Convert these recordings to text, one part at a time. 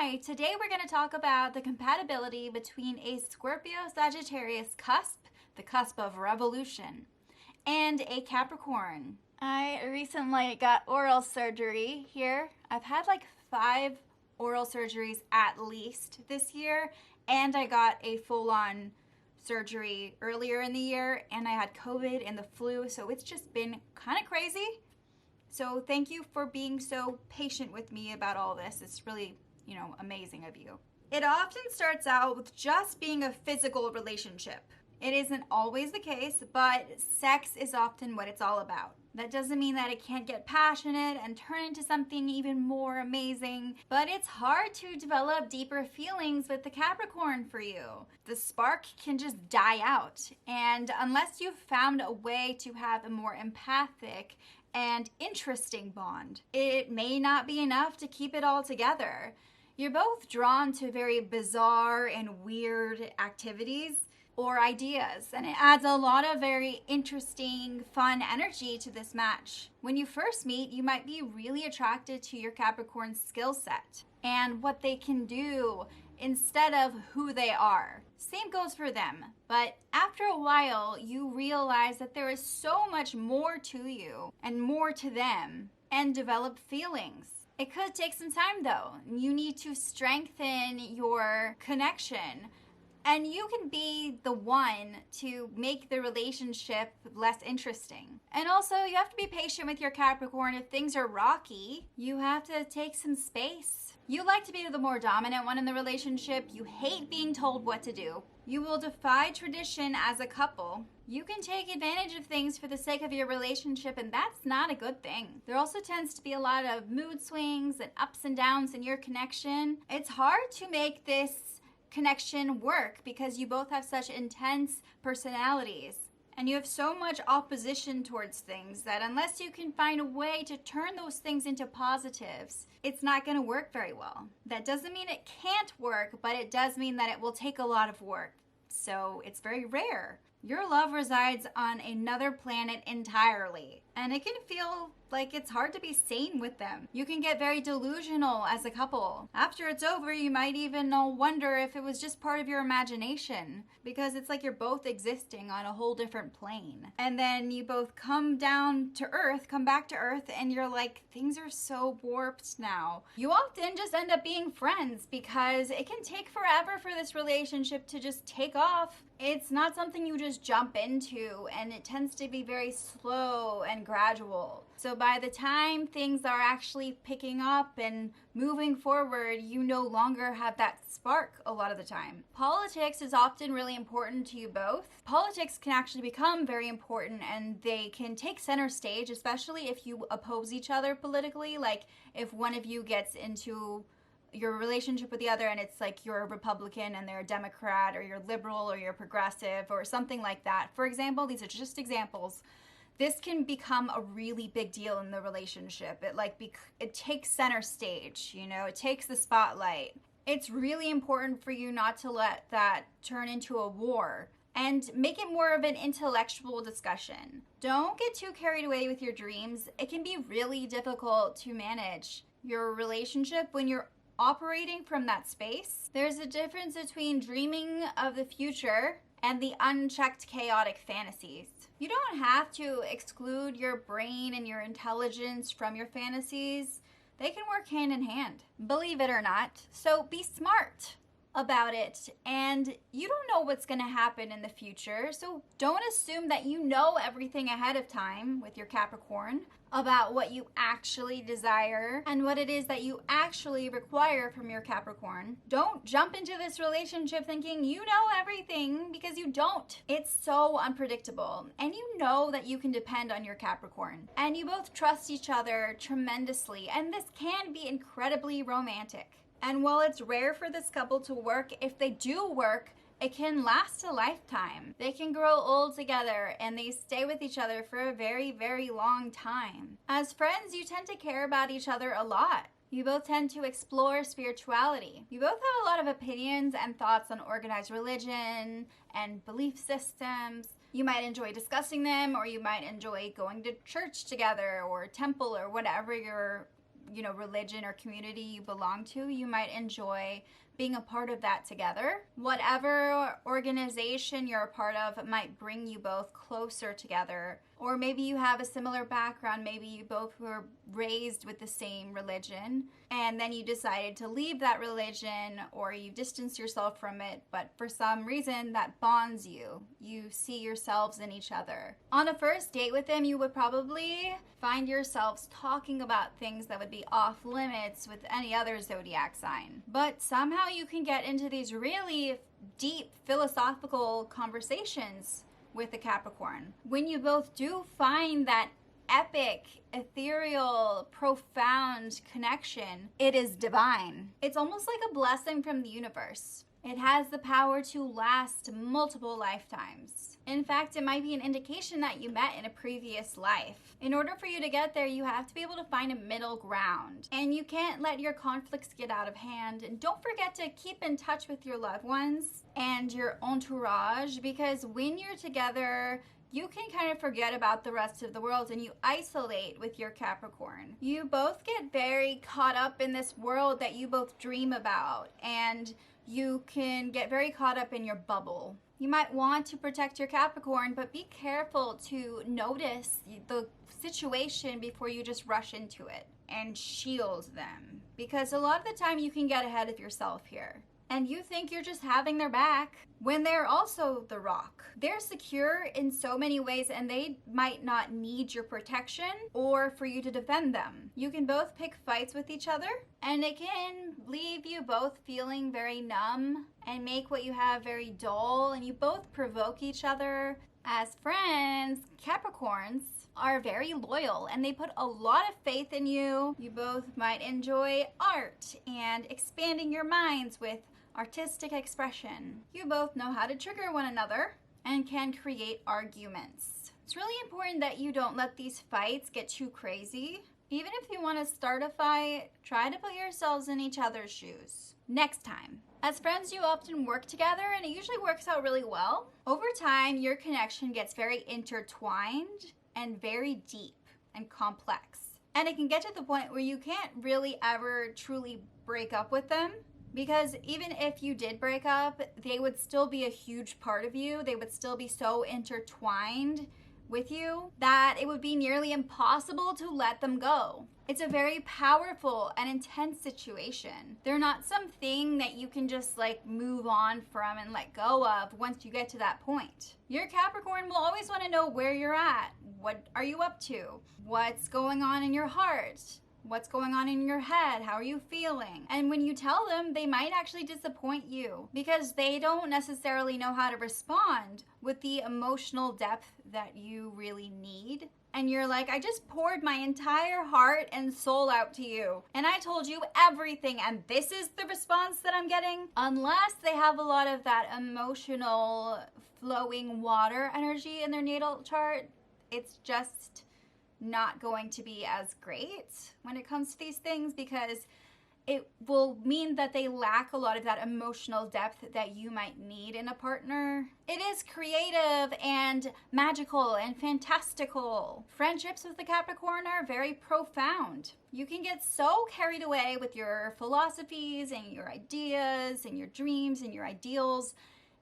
Hi, today we're going to talk about the compatibility between a Scorpio Sagittarius cusp, the cusp of revolution, and a Capricorn. I recently got oral surgery here. I've had like 5 oral surgeries at least this year, and I got a full-on surgery earlier in the year, and I had COVID and the flu, so it's just been kind of crazy. So thank you for being so patient with me about all this. It's really, amazing of you. It often starts out with just being a physical relationship. It isn't always the case, but sex is often what it's all about. That doesn't mean that it can't get passionate and turn into something even more amazing, but it's hard to develop deeper feelings with the Capricorn for you. The spark can just die out, and unless you've found a way to have a more empathic and interesting bond, it may not be enough to keep it all together. You're both drawn to very bizarre and weird activities or ideas, and it adds a lot of very interesting, fun energy to this match. When you first meet, you might be really attracted to your Capricorn's skill set and what they can do instead of who they are. Same goes for them, but after a while, you realize that there is so much more to you and more to them, and develop feelings. It could take some time though. You need to strengthen your connection, and you can be the one to make the relationship less interesting. And also, you have to be patient with your Capricorn. If things are rocky, you have to take some space. You like to be the more dominant one in the relationship. You hate being told what to do. You will defy tradition as a couple. You can take advantage of things for the sake of your relationship, and that's not a good thing. There also tends to be a lot of mood swings and ups and downs in your connection. It's hard to make this connection work because you both have such intense personalities. And you have so much opposition towards things that unless you can find a way to turn those things into positives, it's not going to work very well. That doesn't mean it can't work, but it does mean that it will take a lot of work. So it's very rare. Your love resides on another planet entirely, and it can feel like it's hard to be sane with them. You can get very delusional as a couple. After it's over, you might even wonder if it was just part of your imagination, because it's like you're both existing on a whole different plane. And then you both come back to Earth, and you're like, things are so warped now. You often just end up being friends because it can take forever for this relationship to just take off. It's not something you just jump into, and it tends to be very slow and gradual. So by the time things are actually picking up and moving forward, you no longer have that spark a lot of the time. Politics is often really important to you both. Politics can actually become very important, and they can take center stage, especially if you oppose each other politically. Like if one of you gets into your relationship with the other and it's like you're a Republican and they're a Democrat, or you're liberal or you're progressive or something like that. For example, these are just examples. This can become a really big deal in the relationship. It takes center stage, it takes the spotlight. It's really important for you not to let that turn into a war, and make it more of an intellectual discussion. Don't get too carried away with your dreams. It can be really difficult to manage your relationship when you're operating from that space. There's a difference between dreaming of the future and the unchecked chaotic fantasies. You don't have to exclude your brain and your intelligence from your fantasies. They can work hand in hand, believe it or not. So be smart about it, and you don't know what's going to happen in the future, so don't assume that you know everything ahead of time with your Capricorn about what you actually desire and what it is that you actually require from your Capricorn. Don't jump into this relationship thinking you know everything, because you don't. It's so unpredictable, and you know that you can depend on your Capricorn, and you both trust each other tremendously, and this can be incredibly romantic. And while it's rare for this couple to work, if they do work, it can last a lifetime. They can grow old together, and they stay with each other for a very, very long time. As friends, you tend to care about each other a lot. You both tend to explore spirituality. You both have a lot of opinions and thoughts on organized religion and belief systems. You might enjoy discussing them, or you might enjoy going to church together or temple or whatever your religion or community you belong to, you might enjoy being a part of that together. Whatever organization you're a part of might bring you both closer together. Or maybe you have a similar background. Maybe you both were raised with the same religion, and then you decided to leave that religion, or you distance yourself from it, but for some reason that bonds you. You see yourselves in each other. On a first date with them, you would probably find yourselves talking about things that would be off limits with any other zodiac sign. But somehow you can get into these really deep philosophical conversations with the Capricorn. When you both do find that epic, ethereal, profound connection, it is divine. It's almost like a blessing from the universe. It has the power to last multiple lifetimes. In fact, it might be an indication that you met in a previous life. In order for you to get there, you have to be able to find a middle ground. And you can't let your conflicts get out of hand. And don't forget to keep in touch with your loved ones and your entourage, because when you're together, you can kind of forget about the rest of the world and you isolate with your Capricorn. You both get very caught up in this world that you both dream about, and you can get very caught up in your bubble. You might want to protect your Capricorn, but be careful to notice the situation before you just rush into it and shield them. Because a lot of the time you can get ahead of yourself here. And you think you're just having their back when they're also the rock. They're secure in so many ways, and they might not need your protection or for you to defend them. You can both pick fights with each other, and it can leave you both feeling very numb and make what you have very dull, and you both provoke each other. As friends, Capricorns are very loyal and they put a lot of faith in you. You both might enjoy art and expanding your minds with artistic expression. You both know how to trigger one another and can create arguments. It's really important that you don't let these fights get too crazy. Even if you want to start a fight, try to put yourselves in each other's shoes. Next time. As friends, you often work together, and it usually works out really well. Over time, your connection gets very intertwined and very deep and complex. And it can get to the point where you can't really ever truly break up with them, because even if you did break up, they would still be a huge part of you. They would still be so intertwined with you that it would be nearly impossible to let them go. It's a very powerful and intense situation. They're not something that you can just move on from and let go of once you get to that point. Your Capricorn will always want to know where you're at. What are you up to? What's going on in your heart? What's going on in your head? How are you feeling? And when you tell them, they might actually disappoint you because they don't necessarily know how to respond with the emotional depth that you really need. And you're like, I just poured my entire heart and soul out to you, and I told you everything, and this is the response that I'm getting. Unless they have a lot of that emotional flowing water energy in their natal chart, it's just not going to be as great when it comes to these things, because it will mean that they lack a lot of that emotional depth that you might need in a partner. It is creative and magical and fantastical. Friendships with the Capricorn are very profound. You can get so carried away with your philosophies and your ideas and your dreams and your ideals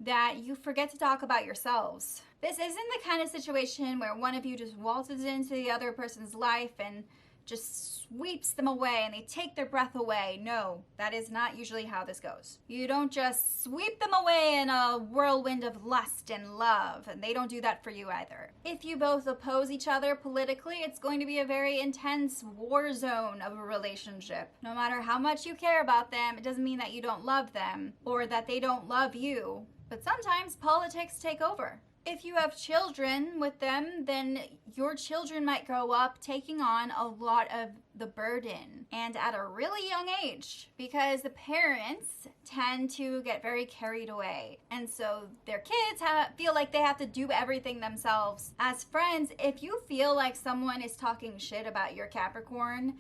that you forget to talk about yourselves. This isn't the kind of situation where one of you just waltzes into the other person's life and just sweeps them away and they take their breath away. No, that is not usually how this goes. You don't just sweep them away in a whirlwind of lust and love, and they don't do that for you either. If you both oppose each other politically, it's going to be a very intense war zone of a relationship. No matter how much you care about them, it doesn't mean that you don't love them or that they don't love you. But sometimes politics take over. If you have children with them, then your children might grow up taking on a lot of the burden, and at a really young age, because the parents tend to get very carried away. And so their kids feel like they have to do everything themselves. As friends, if you feel like someone is talking shit about your Capricorn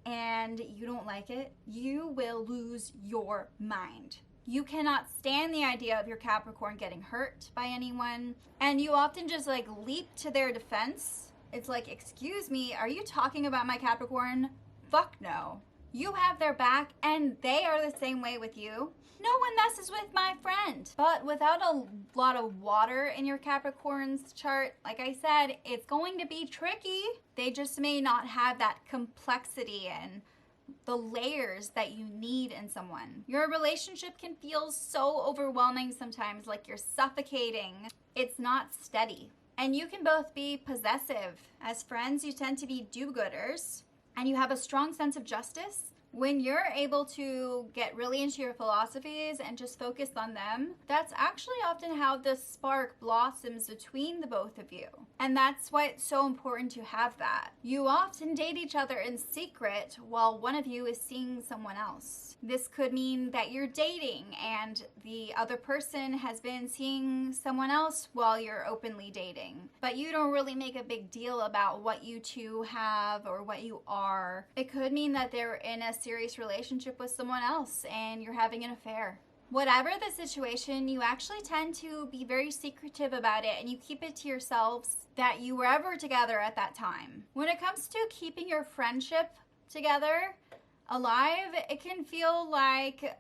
and you don't like it, you will lose your mind. You cannot stand the idea of your Capricorn getting hurt by anyone, and you often just leap to their defense. It's like, excuse me, are you talking about my Capricorn? Fuck no. You have their back and they are the same way with you. No one messes with my friend. But without a lot of water in your Capricorn's chart, like I said, it's going to be tricky. They just may not have that complexity and the layers that you need in someone. Your relationship can feel so overwhelming sometimes, like you're suffocating. It's not steady. And you can both be possessive. As friends, you tend to be do-gooders, and you have a strong sense of justice. When you're able to get really into your philosophies and just focus on them, that's actually often how the spark blossoms between the both of you. And that's why it's so important to have that. You often date each other in secret while one of you is seeing someone else. This could mean that you're dating and the other person has been seeing someone else while you're openly dating. But you don't really make a big deal about what you two have or what you are. It could mean that they're in a serious relationship with someone else and you're having an affair. Whatever the situation, you actually tend to be very secretive about it and you keep it to yourselves that you were ever together at that time. When it comes to keeping your friendship together alive, it can feel like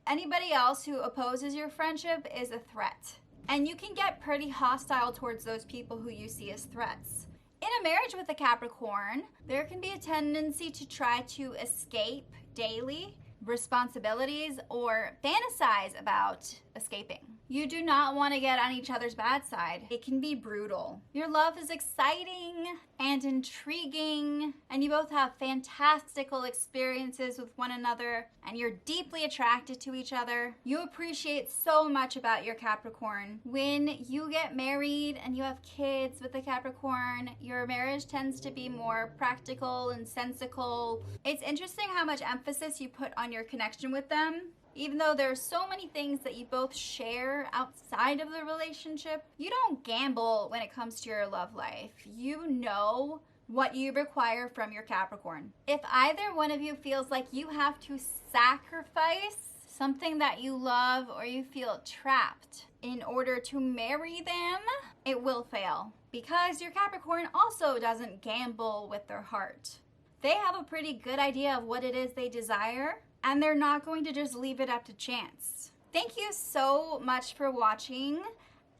anybody else who opposes your friendship is a threat. And you can get pretty hostile towards those people who you see as threats. In a marriage with a Capricorn, there can be a tendency to try to escape daily responsibilities or fantasize about escaping. You do not want to get on each other's bad side. It can be brutal. Your love is exciting and intriguing, and you both have fantastical experiences with one another, and you're deeply attracted to each other. You appreciate so much about your Capricorn. When you get married and you have kids with a Capricorn, your marriage tends to be more practical and sensical. It's interesting how much emphasis you put on your connection with them. Even though there's so many things that you both share outside of the relationship, you don't gamble when it comes to your love life. You know what you require from your Capricorn. If either one of you feels like you have to sacrifice something that you love or you feel trapped in order to marry them, it will fail. Because your Capricorn also doesn't gamble with their heart. They have a pretty good idea of what it is they desire, and they're not going to just leave it up to chance. Thank you so much for watching.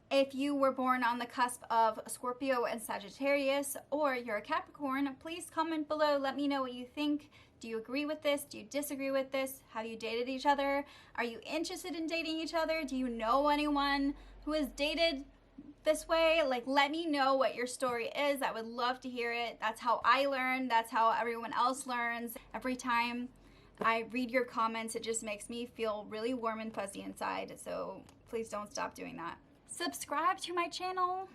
If you were born on the cusp of Scorpio and Sagittarius, or you're a Capricorn, please comment below. Let me know what you think. Do you agree with this? Do you disagree with this? Have you dated each other? Are you interested in dating each other? Do you know anyone who has dated this way? Like, let me know what your story is. I would love to hear it. That's how I learn. That's how everyone else learns. Every time I read your comments, it just makes me feel really warm and fuzzy inside. So please don't stop doing that. Subscribe to my channel.